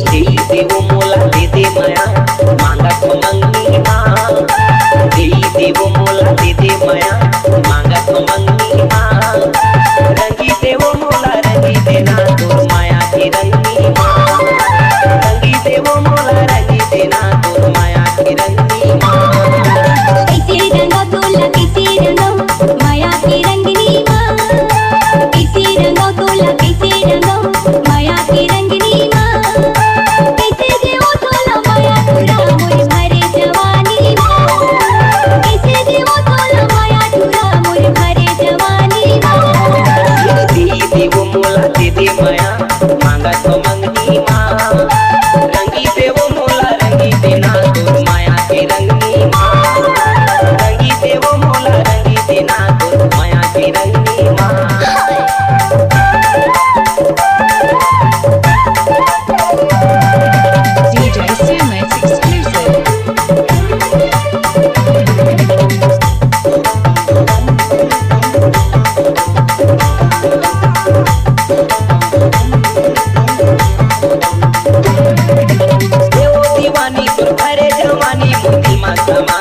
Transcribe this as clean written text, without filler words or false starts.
देई देवो मोला दे दे माया मांगत मंगनी माँ देई देवो मोला दे दे माया मांगत मंगनी माँ रंगी देवो मोला रंगी देना तोर माया की रंगी माँ रंगी देवो मोला रंगी देना तोर माया की रंगी माँ कैसे रंगा तोला कैसे रंगा माया की रंगनी माँ कैसे रंगा तोला कैसे रंगा माया की रंगनी माँ कैसे देवो तोला माया टूरा मोर भरे जवानी माँ कैसे देवो तोला माया टूरा मोर भरे जवानी माँ देई देवो मोला दे दे माया मांगत मंगनी माँ रंगी देवो मोला रंगी देना तोर माया की रंगी माँ रंगी देवो मोला रंगी देना तोर माया की रंगी माँ DJ Summit exclusive. देवो दीवानी तोर भरे जवानी मोती मा समा